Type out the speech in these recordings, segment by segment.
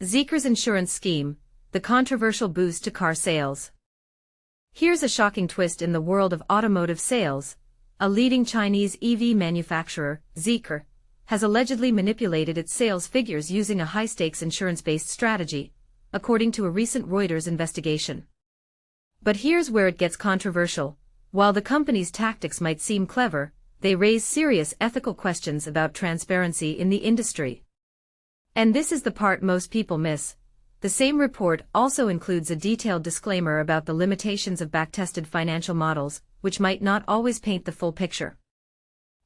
Zeekr's insurance scheme, the controversial boost to car sales. Here's a shocking twist in the world of automotive sales. A leading Chinese EV manufacturer, Zeekr, has allegedly manipulated its sales figures using a high-stakes insurance-based strategy, according to a recent Reuters investigation. But here's where it gets controversial. While the company's tactics might seem clever, they raise serious ethical questions about transparency in the industry. And this is the part most people miss. The same report also includes a detailed disclaimer about the limitations of backtested financial models, which might not always paint the full picture.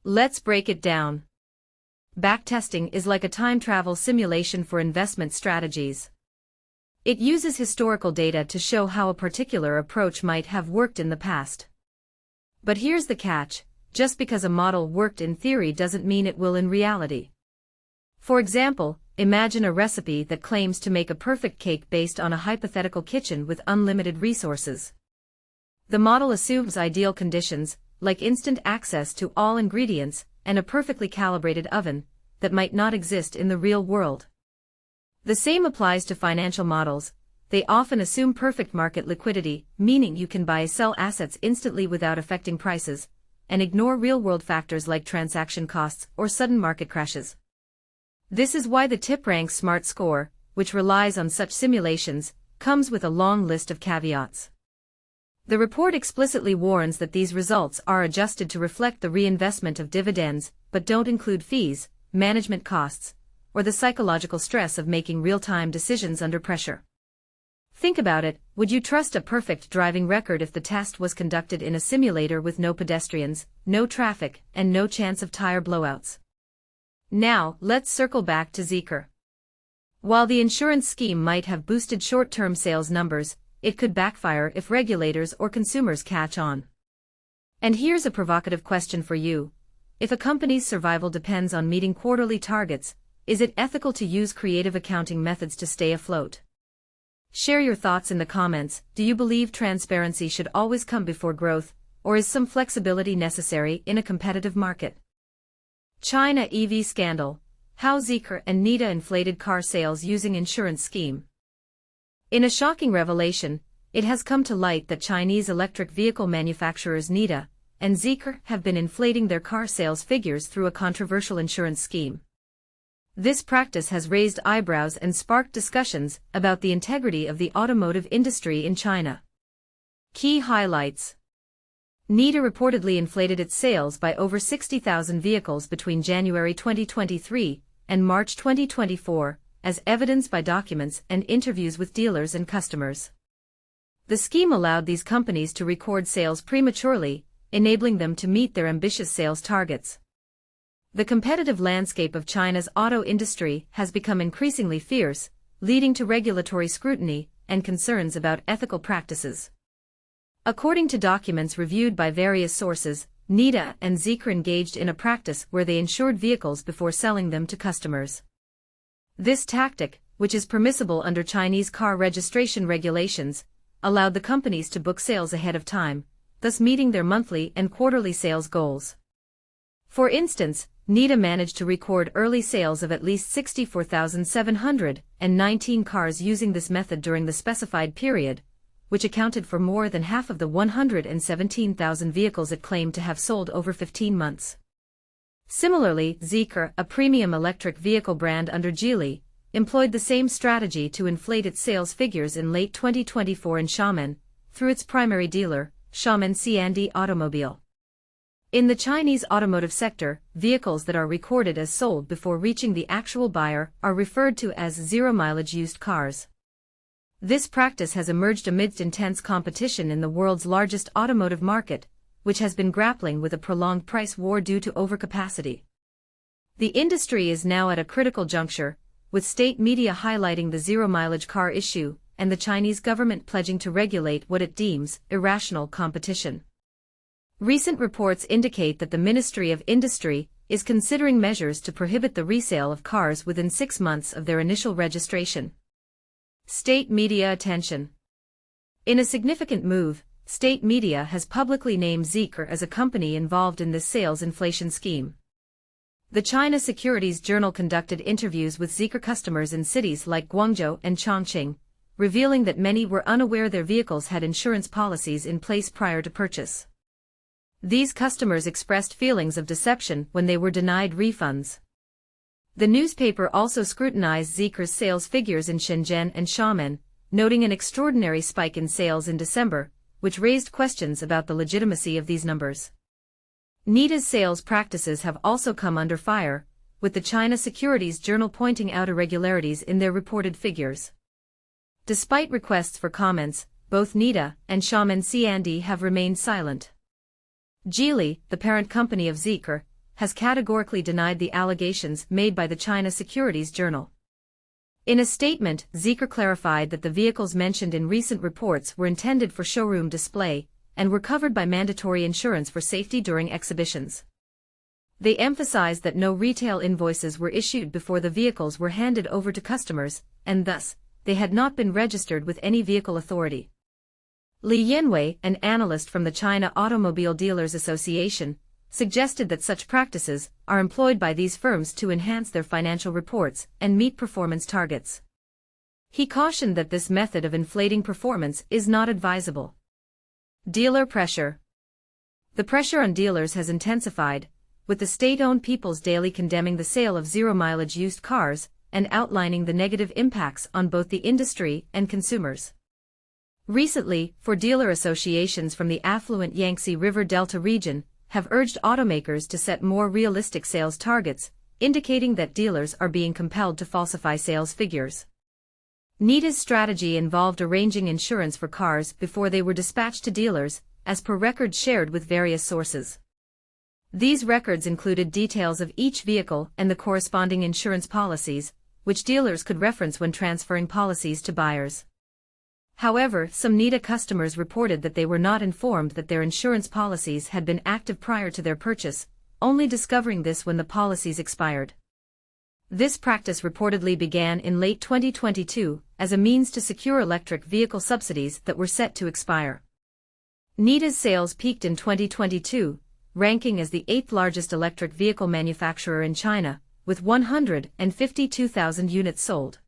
Let's break it down. Backtesting is like a time travel simulation for investment strategies. It uses historical data to show how a particular approach might have worked in the past. But here's the catch: just because a model worked in theory doesn't mean it will in reality. For example, imagine a recipe that claims to make a perfect cake based on a hypothetical kitchen with unlimited resources. The model assumes ideal conditions, like instant access to all ingredients, and a perfectly calibrated oven, that might not exist in the real world. The same applies to financial models. They often assume perfect market liquidity, meaning you can buy and sell assets instantly without affecting prices, and ignore real-world factors like transaction costs or sudden market crashes. This is why the TipRanks Smart Score, which relies on such simulations, comes with a long list of caveats. The report explicitly warns that these results are adjusted to reflect the reinvestment of dividends, but don't include fees, management costs, or the psychological stress of making real-time decisions under pressure. Think about it: would you trust a perfect driving record if the test was conducted in a simulator with no pedestrians, no traffic, and no chance of tire blowouts? Now, let's circle back to Zeekr. While the insurance scheme might have boosted short-term sales numbers, it could backfire if regulators or consumers catch on. And here's a provocative question for you. If a company's survival depends on meeting quarterly targets, is it ethical to use creative accounting methods to stay afloat? Share your thoughts in the comments. Do you believe transparency should always come before growth, or is some flexibility necessary in a competitive market? China EV scandal: how Zeekr and Neta inflated car sales using insurance scheme. In a shocking revelation, it has come to light that Chinese electric vehicle manufacturers Neta and Zeekr have been inflating their car sales figures through a controversial insurance scheme. This practice has raised eyebrows and sparked discussions about the integrity of the automotive industry in China. Key highlights: Neta reportedly inflated its sales by over 60,000 vehicles between January 2023 and March 2024, as evidenced by documents and interviews with dealers and customers. The scheme allowed these companies to record sales prematurely, enabling them to meet their ambitious sales targets. The competitive landscape of China's auto industry has become increasingly fierce, leading to regulatory scrutiny and concerns about ethical practices. According to documents reviewed by various sources, Neta and Zeekr engaged in a practice where they insured vehicles before selling them to customers. This tactic, which is permissible under Chinese car registration regulations, allowed the companies to book sales ahead of time, thus meeting their monthly and quarterly sales goals. For instance, Neta managed to record early sales of at least 64,719 cars using this method during the specified period, which accounted for more than half of the 117,000 vehicles it claimed to have sold over 15 months. Similarly, Zeekr, a premium electric vehicle brand under Geely, employed the same strategy to inflate its sales figures in late 2024 in Xiamen, through its primary dealer, Xiamen C&D Automobile. In the Chinese automotive sector, vehicles that are recorded as sold before reaching the actual buyer are referred to as zero-mileage used cars. This practice has emerged amidst intense competition in the world's largest automotive market, which has been grappling with a prolonged price war due to overcapacity. The industry is now at a critical juncture, with state media highlighting the zero-mileage car issue and the Chinese government pledging to regulate what it deems irrational competition. Recent reports indicate that the Ministry of Industry is considering measures to prohibit the resale of cars within 6 months of their initial registration. State media attention. In a significant move, state media has publicly named Zeekr as a company involved in this sales inflation scheme. The China Securities Journal conducted interviews with Zeekr customers in cities like Guangzhou and Chongqing, revealing that many were unaware their vehicles had insurance policies in place prior to purchase. These customers expressed feelings of deception when they were denied refunds. The newspaper also scrutinized Zeekr's sales figures in Shenzhen and Xiamen, noting an extraordinary spike in sales in December, which raised questions about the legitimacy of these numbers. Neta's sales practices have also come under fire, with the China Securities Journal pointing out irregularities in their reported figures. Despite requests for comments, both Neta and Xiamen C&D have remained silent. Geely, the parent company of Zeekr, has categorically denied the allegations made by the China Securities Journal. In a statement, Zeekr clarified that the vehicles mentioned in recent reports were intended for showroom display and were covered by mandatory insurance for safety during exhibitions. They emphasized that no retail invoices were issued before the vehicles were handed over to customers, and thus, they had not been registered with any vehicle authority. Li Yanwei, an analyst from the China Automobile Dealers Association, suggested that such practices are employed by these firms to enhance their financial reports and meet performance targets. He cautioned that this method of inflating performance is not advisable. Dealer pressure. The pressure on dealers has intensified, with the state-owned People's Daily condemning the sale of zero-mileage used cars and outlining the negative impacts on both the industry and consumers. Recently, four dealer associations from the affluent Yangtze River Delta region have urged automakers to set more realistic sales targets, indicating that dealers are being compelled to falsify sales figures. Neta's strategy involved arranging insurance for cars before they were dispatched to dealers, as per records shared with various sources. These records included details of each vehicle and the corresponding insurance policies, which dealers could reference when transferring policies to buyers. However, some Neta customers reported that they were not informed that their insurance policies had been active prior to their purchase, only discovering this when the policies expired. This practice reportedly began in late 2022 as a means to secure electric vehicle subsidies that were set to expire. Neta's sales peaked in 2022, ranking as the 8th largest electric vehicle manufacturer in China, with 152,000 units sold.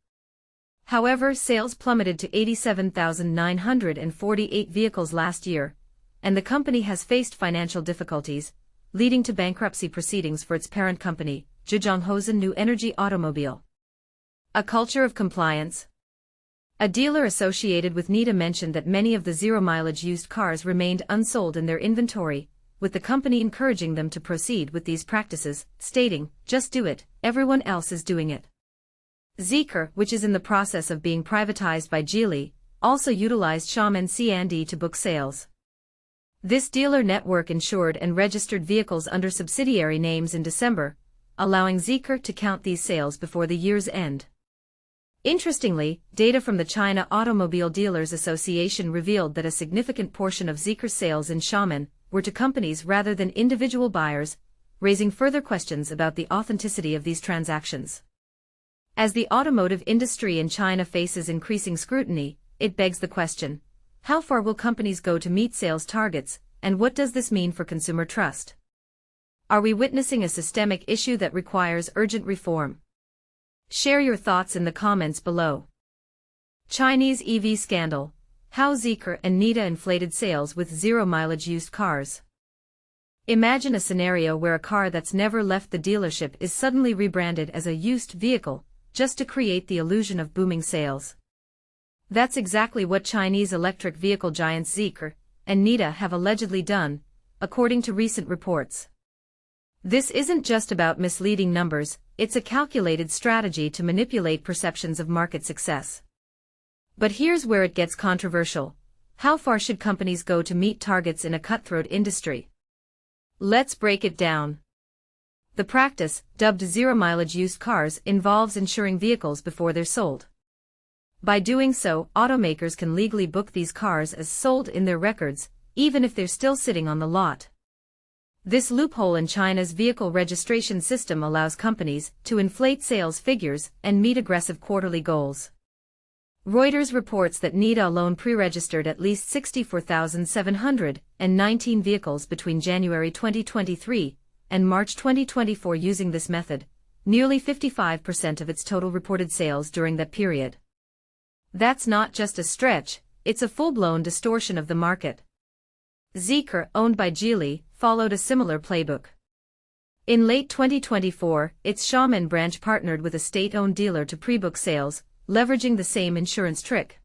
However, sales plummeted to 87,948 vehicles last year, and the company has faced financial difficulties, leading to bankruptcy proceedings for its parent company, Zhejianghosen New Energy Automobile. A culture of compliance. A dealer associated with Neta mentioned that many of the zero-mileage used cars remained unsold in their inventory, with the company encouraging them to proceed with these practices, stating, "Just do it, everyone else is doing it." Zeekr, which is in the process of being privatized by Geely, also utilized Xiamen C&D to book sales. This dealer network insured and registered vehicles under subsidiary names in December, allowing Zeekr to count these sales before the year's end. Interestingly, data from the China Automobile Dealers Association revealed that a significant portion of Zeekr's sales in Xiamen were to companies rather than individual buyers, raising further questions about the authenticity of these transactions. As the automotive industry in China faces increasing scrutiny, it begs the question, how far will companies go to meet sales targets, and what does this mean for consumer trust? Are we witnessing a systemic issue that requires urgent reform? Share your thoughts in the comments below. Chinese EV scandal: how Zeekr and Neta inflated sales with zero-mileage used cars. Imagine a scenario where a car that's never left the dealership is suddenly rebranded as a used vehicle, just to create the illusion of booming sales. That's exactly what Chinese electric vehicle giants Zeekr and Neta have allegedly done, according to recent reports. This isn't just about misleading numbers, it's a calculated strategy to manipulate perceptions of market success. But here's where it gets controversial. How far should companies go to meet targets in a cutthroat industry? Let's break it down. The practice, dubbed zero-mileage used cars, involves insuring vehicles before they're sold. By doing so, automakers can legally book these cars as sold in their records, even if they're still sitting on the lot. This loophole in China's vehicle registration system allows companies to inflate sales figures and meet aggressive quarterly goals. Reuters reports that Neta alone pre-registered at least 64,719 vehicles between January 2023 and March 2024 using this method, nearly 55% of its total reported sales during that period. That's not just a stretch, it's a full-blown distortion of the market. Zeekr, owned by Geely, followed a similar playbook. In late 2024, its Xiamen branch partnered with a state-owned dealer to pre-book sales, leveraging the same insurance trick.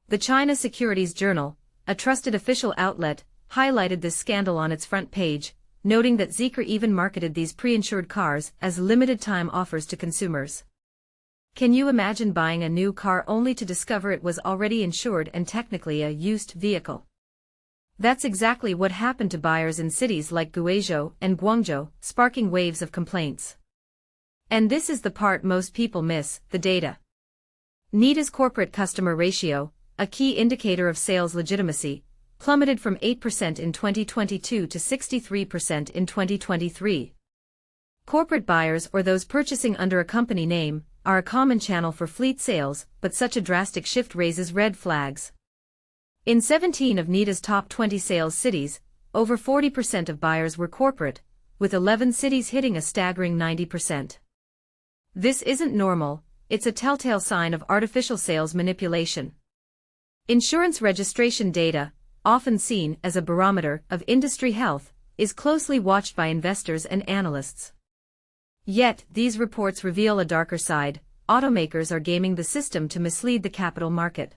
The China Securities Journal, a trusted official outlet, highlighted this scandal on its front page, noting that Zeekr even marketed these pre-insured cars as limited-time offers to consumers. Can you imagine buying a new car only to discover it was already insured and technically a used vehicle? That's exactly what happened to buyers in cities like Guizhou and Guangzhou, sparking waves of complaints. And this is the part most people miss, the data. Neta's corporate customer ratio, a key indicator of sales legitimacy, plummeted from 8% in 2022 to 63% in 2023. Corporate buyers, or those purchasing under a company name, are a common channel for fleet sales, but such a drastic shift raises red flags. In 17 of Neta's top 20 sales cities, over 40% of buyers were corporate, with 11 cities hitting a staggering 90%. This isn't normal, it's a telltale sign of artificial sales manipulation. Insurance registration data, often seen as a barometer of industry health, is closely watched by investors and analysts. Yet, these reports reveal a darker side: automakers are gaming the system to mislead the capital market.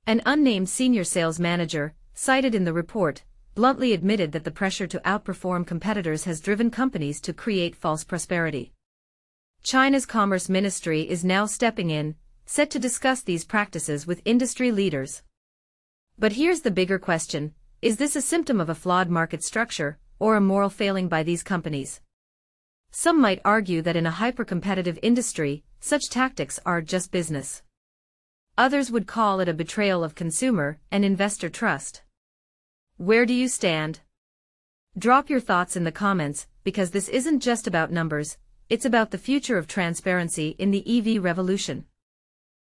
An unnamed senior sales manager, cited in the report, bluntly admitted that the pressure to outperform competitors has driven companies to create false prosperity. China's Commerce Ministry is now stepping in, set to discuss these practices with industry leaders. But here's the bigger question: is this a symptom of a flawed market structure, or a moral failing by these companies? Some might argue that in a hyper-competitive industry, such tactics are just business. Others would call it a betrayal of consumer and investor trust. Where do you stand? Drop your thoughts in the comments, because this isn't just about numbers, it's about the future of transparency in the EV revolution.